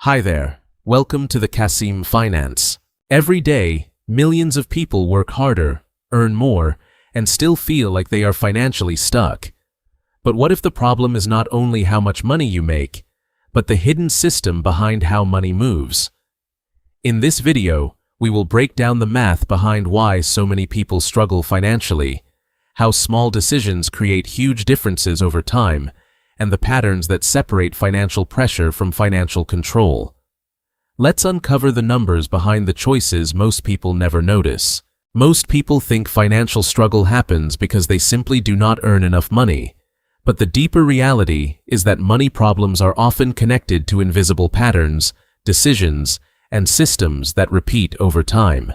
Hi there, welcome to the Kasim Finance. Every day, millions of people work harder, earn more, and still feel like they are financially stuck. But what if the problem is not only how much money you make, but the hidden system behind how money moves? In this video, we will break down the math behind why so many people struggle financially, how small decisions create huge differences over time, and the patterns that separate financial pressure from financial control. Let's uncover the numbers behind the choices most people never notice. Most people think financial struggle happens because they simply do not earn enough money, but the deeper reality is that money problems are often connected to invisible patterns, decisions, and systems that repeat over time.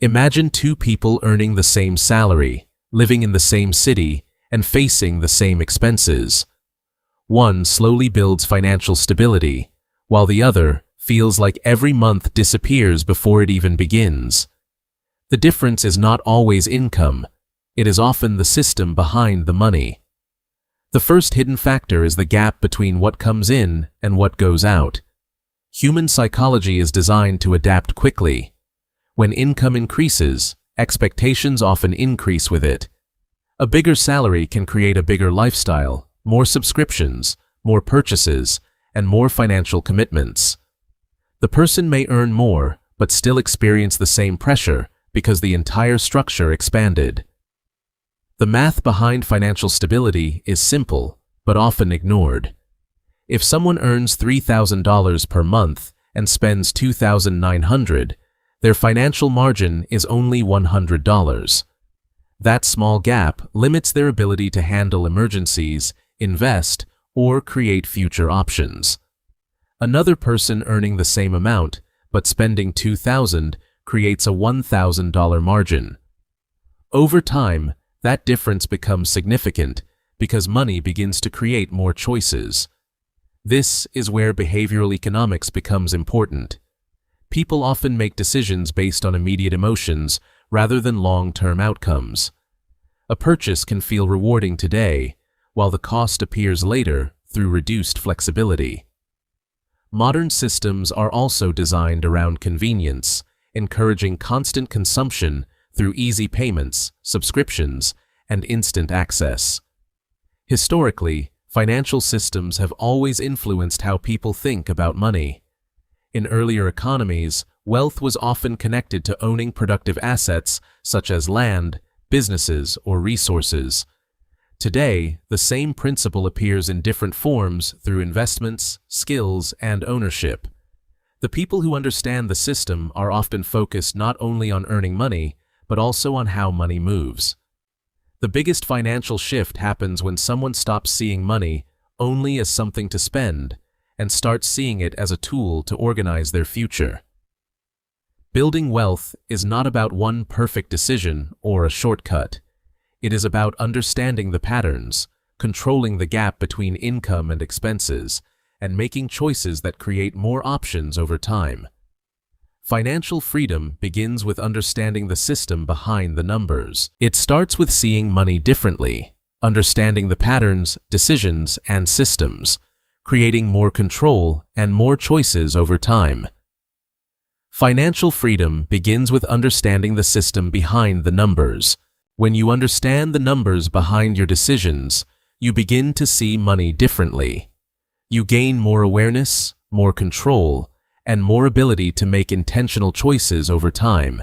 Imagine two people earning the same salary, living in the same city, and facing the same expenses. One slowly builds financial stability, while the other feels like every month disappears before it even begins. The difference is not always income, it is often the system behind the money. The first hidden factor is the gap between what comes in and what goes out. Human psychology is designed to adapt quickly. When income increases, expectations often increase with it. A bigger salary can create a bigger lifestyle, more subscriptions, more purchases, and more financial commitments. The person may earn more, but still experience the same pressure because the entire structure expanded. The math behind financial stability is simple, but often ignored. If someone earns $3,000 per month and spends $2,900, their financial margin is only $100. That small gap limits their ability to handle emergencies, invest, or create future options. Another person earning the same amount, but spending $2,000 creates a $1,000 margin. Over time, that difference becomes significant because money begins to create more choices. This is where behavioral economics becomes important. People often make decisions based on immediate emotions rather than long-term outcomes. A purchase can feel rewarding today, while the cost appears later through reduced flexibility. Modern systems are also designed around convenience, encouraging constant consumption through easy payments, subscriptions, and instant access. Historically, financial systems have always influenced how people think about money. In earlier economies, wealth was often connected to owning productive assets such as land, businesses, or resources. Today, the same principle appears in different forms through investments, skills, and ownership. The people who understand the system are often focused not only on earning money, but also on how money moves. The biggest financial shift happens when someone stops seeing money only as something to spend and starts seeing it as a tool to organize their future. Building wealth is not about one perfect decision or a shortcut. It is about understanding the patterns, controlling the gap between income and expenses, and making choices that create more options over time. Financial freedom begins with understanding the system behind the numbers. It starts with seeing money differently, understanding the patterns, decisions, and systems, creating more control and more choices over time. Financial freedom begins with understanding the system behind the numbers. When you understand the numbers behind your decisions, you begin to see money differently. You gain more awareness, more control, and more ability to make intentional choices over time.